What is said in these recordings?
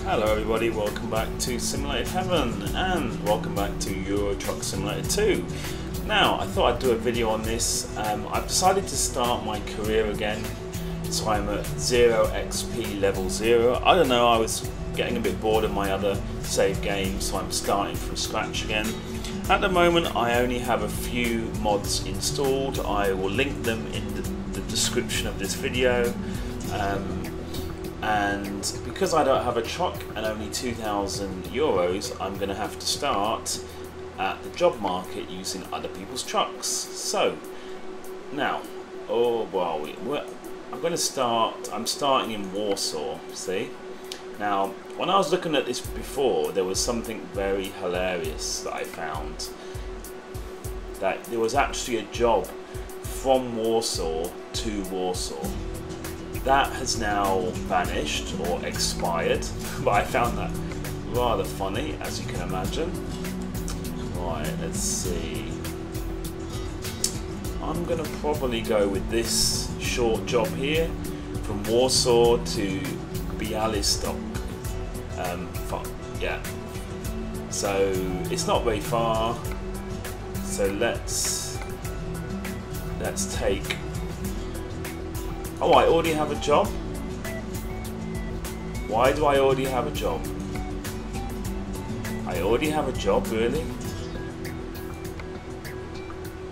Hello everybody, welcome back to Simulated Heaven and welcome back to Euro Truck Simulator 2. Now, I thought I'd do a video on this. I've decided to start my career again, so I'm at 0 XP level 0. I don't know, I was getting a bit bored of my other save games, so I'm starting from scratch again. At the moment I only have a few mods installed. I will link them in the description of this video. And because I don't have a truck and only 2,000 euros, I'm going to have to start at the job market using other people's trucks. So now, I'm starting in Warsaw, see? Now, when I was looking at this before, there was something very hilarious that I found. That there was actually a job from Warsaw to Warsaw. That has now vanished or expired, but I found that rather funny, as you can imagine. Right, let's see. I'm going to probably go with this short job here, from Warsaw to Białystok. Yeah. So it's not very far. So let's take. Oh, I already have a job? Why do I already have a job? I already have a job, really?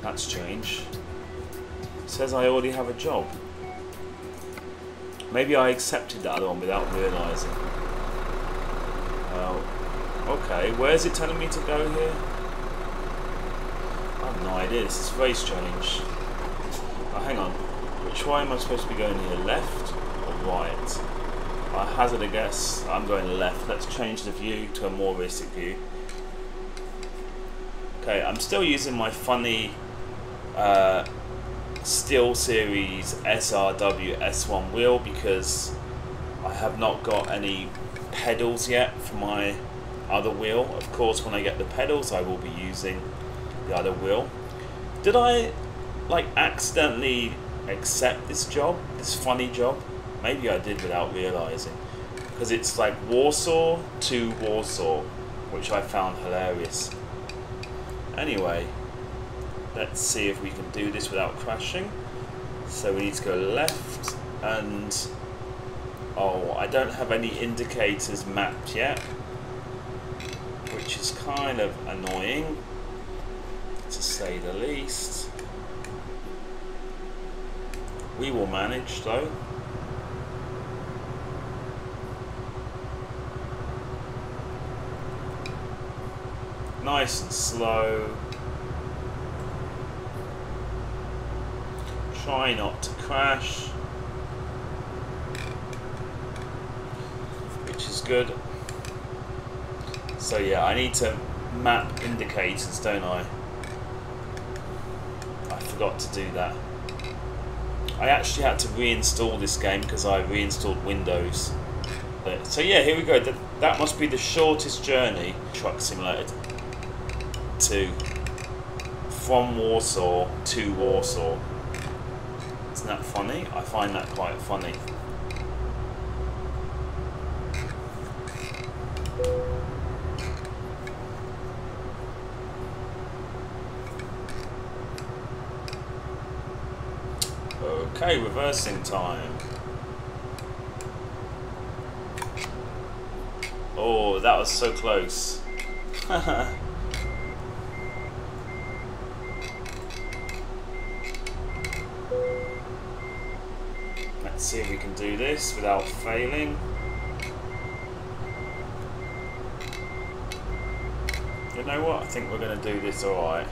That's strange. It says I already have a job. Maybe I accepted that other one without realising. Well, okay, where is it telling me to go here? I have no idea, this is very strange. Oh, hang on. Which way am I supposed to be going here? Left or right? I hazard a guess. I'm going left. Let's change the view to a more realistic view. Okay, I'm still using my funny Steel Series SRW S1 wheel because I have not got any pedals yet for my other wheel. Of course, when I get the pedals, I will be using the other wheel. Did I accidentally accept this job, this funny job? Maybe I did without realising, because it's like Warsaw to Warsaw, which I found hilarious. Anyway, let's see if we can do this without crashing. So we need to go left, and oh, I don't have any indicators mapped yet, which is kind of annoying, to say the least. We will manage though. Nice and slow. Try not to crash, which is good. So yeah, I need to map indicators, don't I? I forgot to do that. I actually had to reinstall this game because I reinstalled Windows. So yeah, here we go. That must be the shortest journey Truck Simulator 2 from Warsaw to Warsaw. Isn't that funny? I find that quite funny. Okay, reversing time. Oh, that was so close. Let's see if we can do this without failing. You know what? I think we're going to do this alright.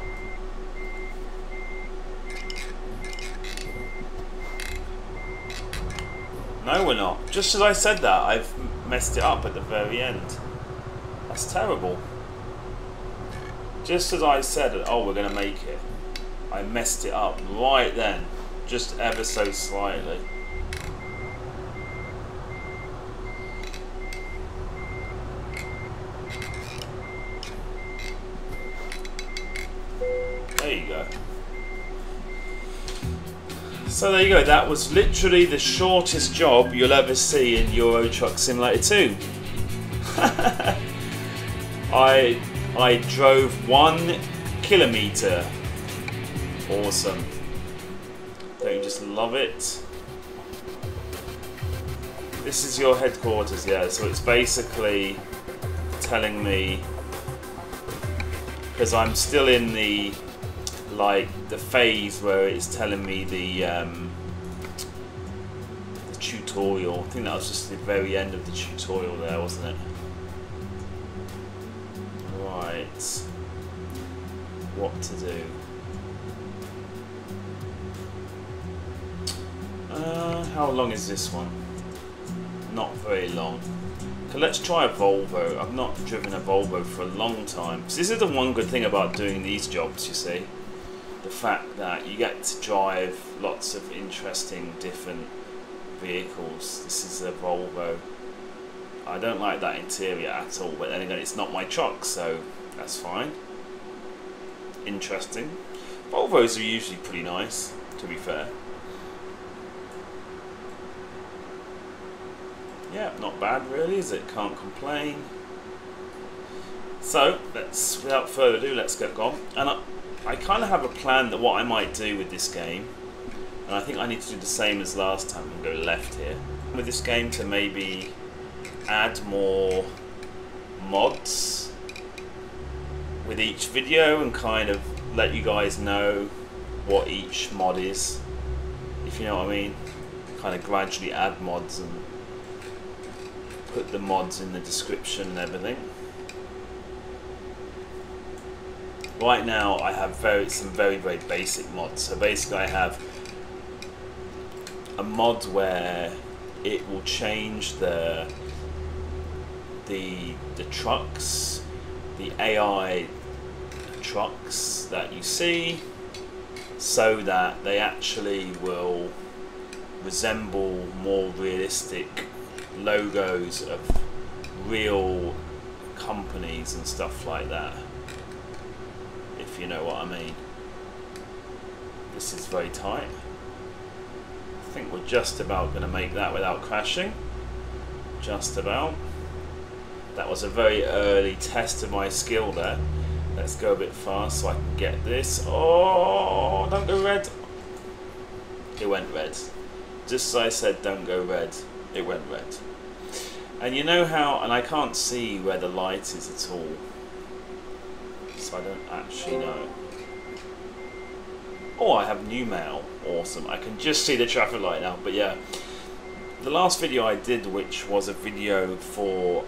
No, we're not. Just as I said that, I've messed it up at the very end. That's terrible. Just as I said, oh, we're going to make it, I messed it up right then. Just ever so slightly. There you go. So there you go, that was literally the shortest job you'll ever see in Euro Truck Simulator 2. I drove 1 kilometer. Awesome. Don't you just love it? This is your headquarters, yeah. So it's basically telling me, because I'm still in the phase where it's telling me the tutorial. I think that was just the very end of the tutorial there, wasn't it? Right. What to do? How long is this one? Not very long. Okay, let's try a Volvo. I've not driven a Volvo for a long time. So this is the one good thing about doing these jobs, you see. The fact that you get to drive lots of interesting different vehicles. This is a Volvo. I don't like that interior at all, but then again it's not my truck, so that's fine. Interesting. Volvos are usually pretty nice, to be fair. Yeah, not bad really, is it? Can't complain. So, without further ado, let's get going. And I kind of have a plan that what I might do with this game, and I think I need to do the same as last time and go left here. With this game to maybe add more mods with each video and kind of let you guys know what each mod is, if you know what I mean. Kind of gradually add mods and put the mods in the description and everything. Right now I have some very basic mods. So basically I have a mod where it will change the trucks, the AI trucks that you see, so that they actually will resemble more realistic logos of real companies and stuff like that, if you know what I mean. This is very tight. I think we're just about going to make that without crashing. Just about. That was a very early test of my skill there. Let's go a bit fast so I can get this. Oh, don't go red. It went red. Just as I said, don't go red. It went red. And you know how, and I can't see where the light is at all, so I don't actually know. Oh, I have new mail. Awesome. I can just see the traffic light now. But yeah, the last video I did, which was a video for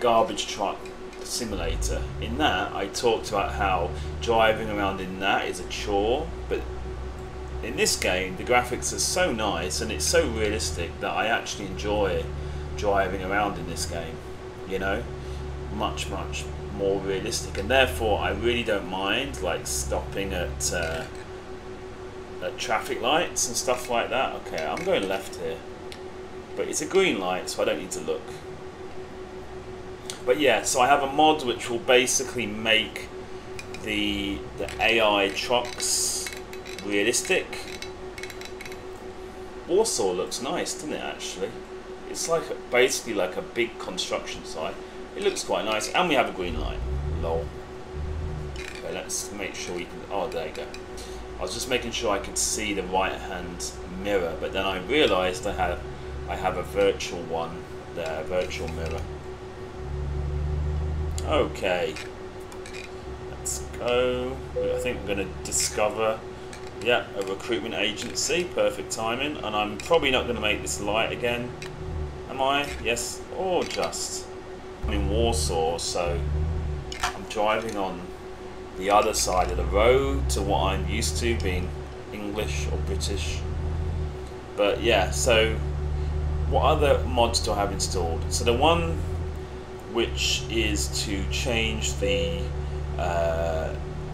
Garbage Truck Simulator, in that I talked about how driving around in that is a chore, but in this game the graphics are so nice and it's so realistic that I actually enjoy driving around in this game, you know, much more realistic, and therefore I really don't mind like stopping at traffic lights and stuff like that. Okay, I'm going left here, but it's a green light so I don't need to look. But yeah, so I have a mod which will basically make the AI trucks realistic. Warsaw looks nice, doesn't it, actually? It's like basically like a big construction site. It looks quite nice, and we have a green light. Lol. Okay, let's make sure we can... Oh, there you go. I was just making sure I could see the right-hand mirror, but then I realised I have a virtual one there, a virtual mirror. Okay, let's go. I think we're going to discover, yeah, a recruitment agency. Perfect timing. And I'm probably not going to make this light again, am I? Yes, or just. I'm in Warsaw, so I'm driving on the other side of the road to what I'm used to, being English or British. But yeah, so what other mods do I have installed? So the one which is to change the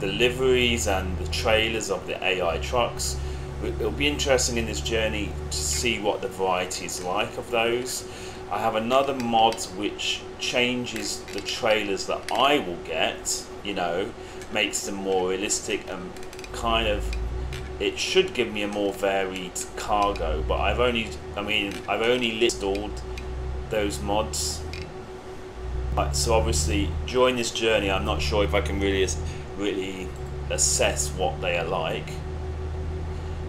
liveries and the trailers of the AI trucks. It'll be interesting in this journey to see what the variety is like of those. I have another mod which changes the trailers that I will get, you know, makes them more realistic and kind of, it should give me a more varied cargo, but I've only installed those mods. So obviously during this journey I'm not sure if I can really assess what they are like.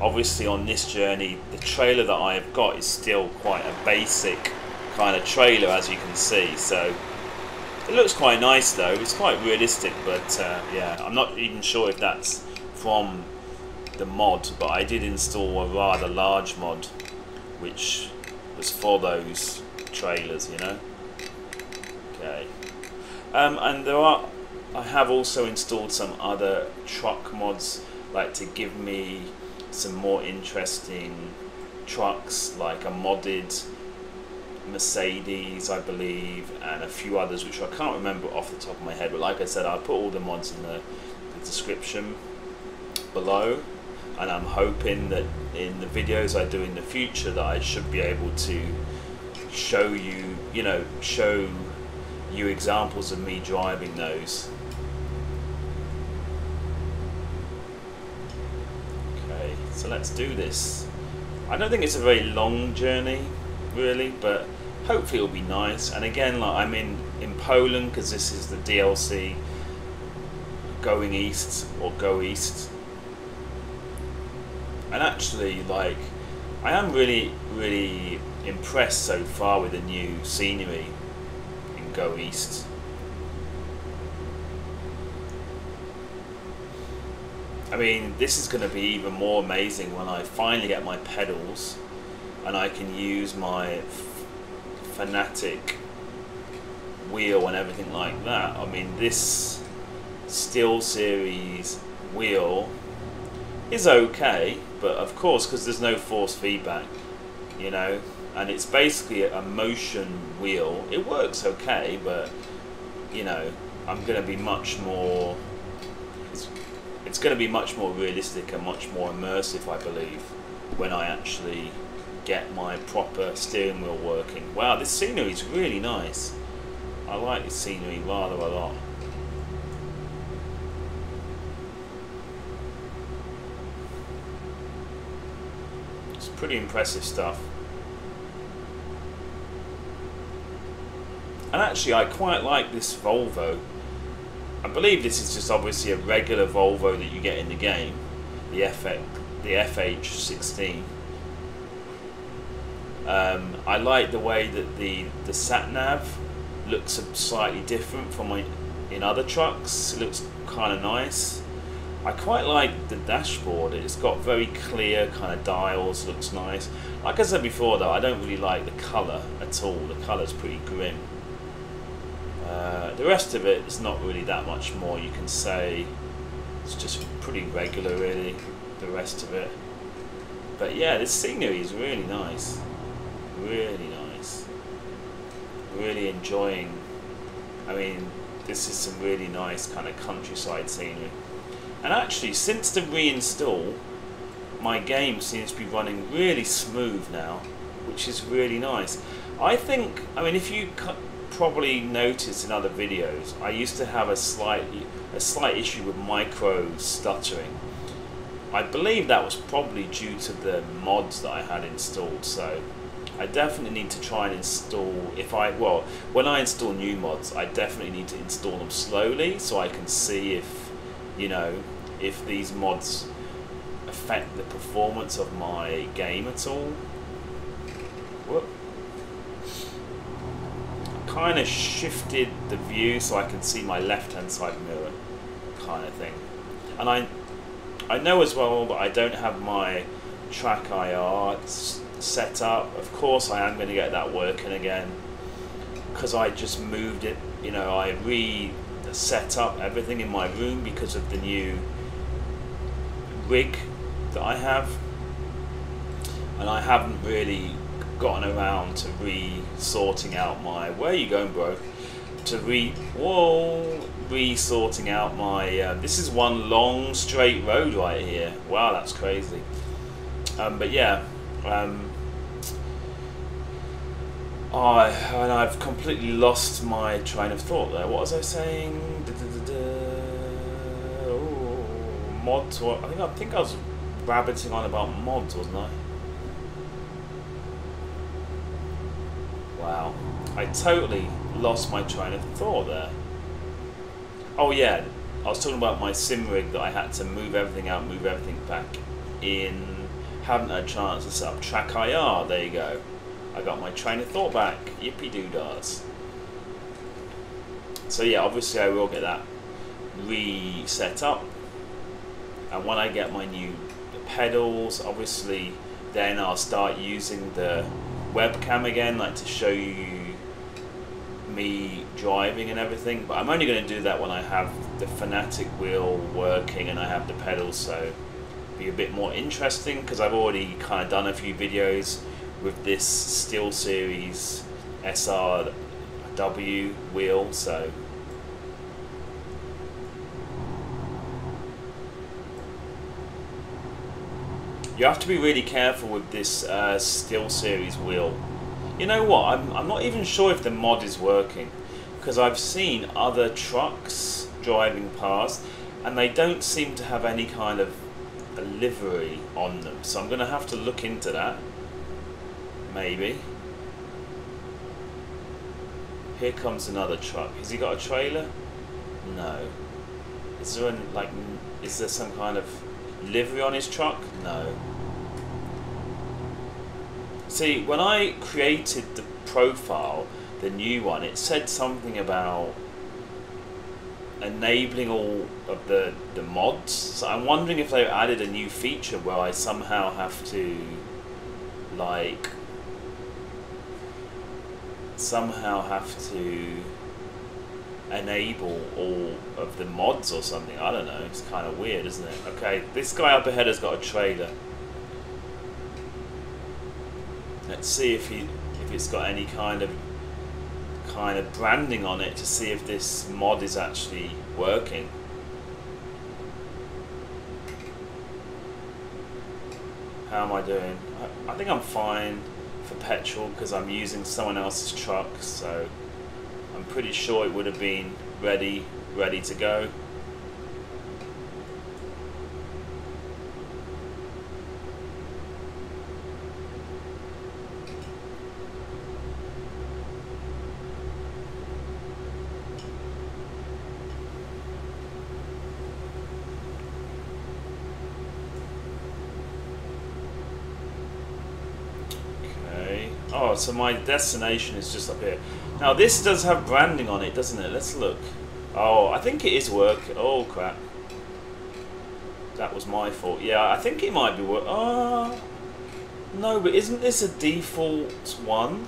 Obviously on this journey the trailer that I have got is still quite a basic kind of trailer, as you can see, so it looks quite nice though. It's quite realistic, but yeah, I'm not even sure if that's from the mod, but I did install a rather large mod which was for those trailers, you know. Okay, and I have also installed some other truck mods, like to give me some more interesting trucks, like a modded Mercedes, I believe, and a few others which I can't remember off the top of my head, but like I said, I'll put all the mods in the description below, and I'm hoping that in the videos I do in the future that I should be able to show you, show you examples of me driving those. Okay, so let's do this. I don't think it's a very long journey really, but hopefully it'll be nice. And again, like, I'm in Poland because this is the DLC Going East, or Go East, and actually, like, I am really impressed so far with the new scenery in Go East. I mean, this is going to be even more amazing when I finally get my pedals and I can use my Fanatec wheel and everything like that. I mean, this SteelSeries wheel is okay, but of course, because there's no force feedback, you know, and it's basically a motion wheel, it works okay, but, you know, I'm going to be much more, it's going to be much more realistic and much more immersive, I believe, when I actually get my proper steering wheel working. Wow, this scenery is really nice. I like this scenery rather a lot. It's pretty impressive stuff. And actually I quite like this Volvo. I believe this is just obviously a regular Volvo that you get in the game, the FH16. I like the way that the sat-nav looks slightly different from in other trucks. It looks kind of nice. I quite like the dashboard. It's got very clear kind of dials, looks nice. Like I said before though, I don't really like the colour at all. The colour's pretty grim. The rest of it is not really that much more you can say. It's just pretty regular really, the rest of it. But yeah, this scenery is really nice. Really nice. Really enjoying. I mean, this is some really nice kind of countryside scenery. And actually, since the reinstall, my game seems to be running really smooth now, which is really nice. I think, I mean, if you probably noticed in other videos, I used to have a slight issue with micro stuttering. I believe that was probably due to the mods that I had installed, so I definitely need to try and install, when I install new mods, I definitely need to install them slowly so I can see if, you know, if these mods affect the performance of my game at all. Whoop. Kind of shifted the view so I can see my left hand side mirror kind of thing. And I know as well that I don't have my track IR set up. Of course I am going to get that working again because I just moved it, you know, I reset up everything in my room because of the new rig that I have, and I haven't really gotten around to sorting out my, where are you going, bro? To sorting out my this is one long straight road right here. Wow, that's crazy. But yeah, and I've completely lost my train of thought there. What was I saying? Oh, mods. I think I was rabbiting on about mods, wasn't I? Wow. I totally lost my train of thought there. Oh yeah, I was talking about my sim rig that I had to move everything out, move everything back in. Haven't had a chance to set up Track IR. There you go. I got my train of thought back. Yippee doo-dahs. So yeah, obviously I will get that reset up. And when I get my new pedals, obviously then I'll start using the webcam again, like to show you me driving and everything. But I'm only going to do that when I have the Fanatec wheel working and I have the pedals, so be a bit more interesting, because I've already kind of done a few videos with this SteelSeries SRW wheel, so you have to be really careful with this SteelSeries wheel. You know what, I'm not even sure if the mod is working, because I've seen other trucks driving past and they don't seem to have any kind of a livery on them, so I'm going to have to look into that. Maybe. Here comes another truck. Has he got a trailer? No. Is there is there some kind of livery on his truck? No. See, when I created the profile, the new one, it said something about enabling all of the mods. So I'm wondering if they added a new feature where I somehow have to enable all of the mods or something. I don't know, it's kind of weird, isn't it? Okay, this guy up ahead has got a trailer. Let's see if it's got any kind of branding on it to see if this mod is actually working. How am I doing? I think I'm fine for petrol because I'm using someone else's truck, so I'm pretty sure it would have been ready to go. Oh, so my destination is just up here. Now this does have branding on it, doesn't it? Let's look. Oh, I think it is working. Oh crap. That was my fault. Yeah, I think it might be work. Oh, no, but isn't this a default one?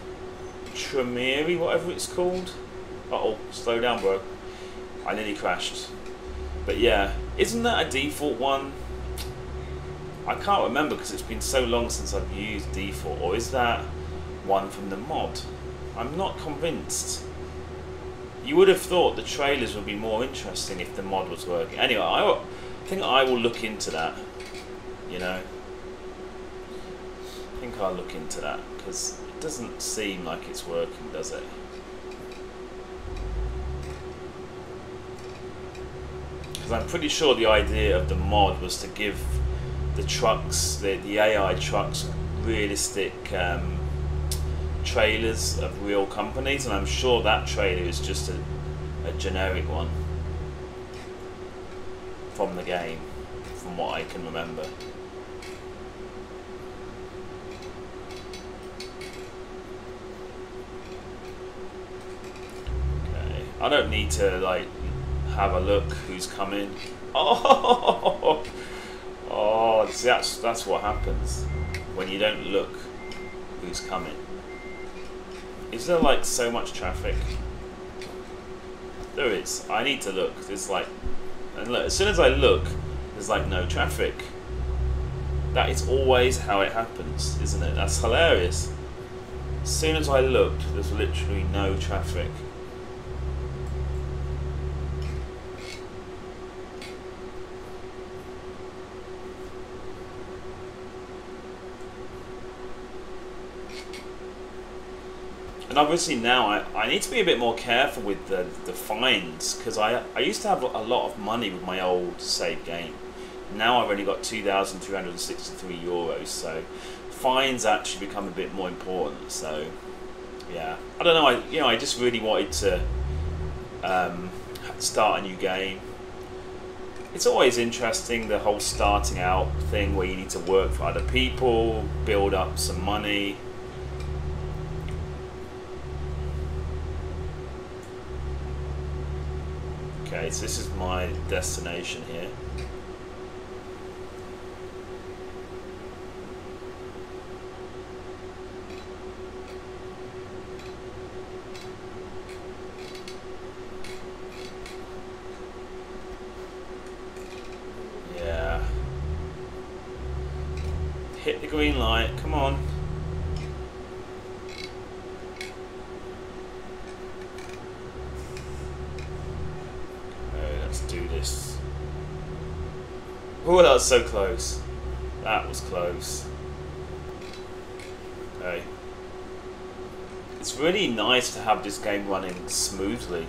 Tremere, whatever it's called. Uh-oh, slow down, bro. I nearly crashed. But yeah, isn't that a default one? I can't remember because it's been so long since I've used default. Or is that one from the mod? I'm not convinced. You would have thought the trailers would be more interesting if the mod was working. Anyway, I think I will look into that, you know. I think I'll look into that because it doesn't seem like it's working, does it? Because I'm pretty sure the idea of the mod was to give the trucks, the AI trucks, realistic trailers of real companies, and I'm sure that trailer is just a generic one from the game, from what I can remember. Okay, I don't need to like have a look who's coming. Oh, oh, see, that's what happens when you don't look who's coming. Is there like so much traffic? There is. I need to look. There's like, and look, as soon as I look, there's like no traffic. That is always how it happens, isn't it? That's hilarious. As soon as I looked, there's literally no traffic. And obviously now I need to be a bit more careful with the fines, because I used to have a lot of money with my old save game. Now I've only got 2,363 euros, so fines actually become a bit more important. So yeah, I don't know. I just really wanted to start a new game. It's always interesting, the whole starting out thing where you need to work for other people, build up some money. Okay, so this is my destination here. Yeah. Hit the green light, come on. Okay, let's do this. Oh, that was so close. That was close. Okay. It's really nice to have this game running smoothly.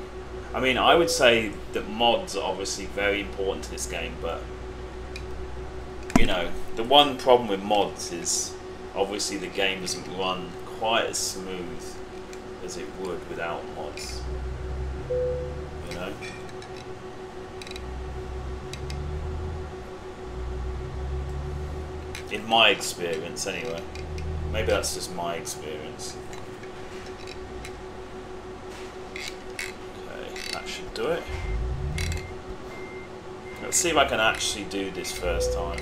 I mean, I would say that mods are obviously very important to this game, but you know, the one problem with mods is obviously the game doesn't run quite as smooth as it would without mods. You know? In my experience, anyway. Maybe that's just my experience. Okay, that should do it. Let's see if I can actually do this first time.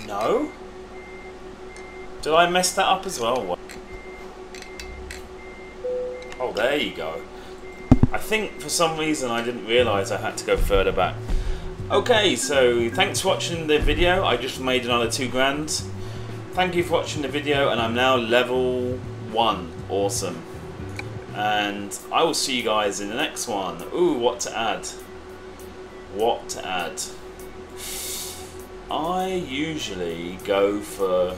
No? Did I mess that up as well? Oh, there you go. I think for some reason I didn't realise I had to go further back. Okay, so thanks for watching the video. I just made another 2 grand. Thank you for watching the video, and I'm now level 1. Awesome. And I will see you guys in the next one. Ooh, what to add? What to add? I usually go for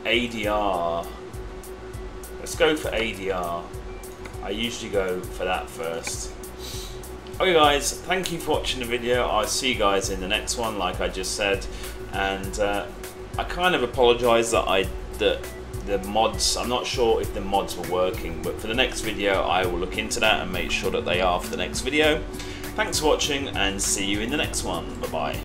ADR. Let's go for ADR. I usually go for that first. Okay guys, thank you for watching the video. I'll see you guys in the next one, like I just said. And I kind of apologise that the mods, I'm not sure if the mods were working, but for the next video I will look into that and make sure that they are for the next video. Thanks for watching, and see you in the next one. Bye bye.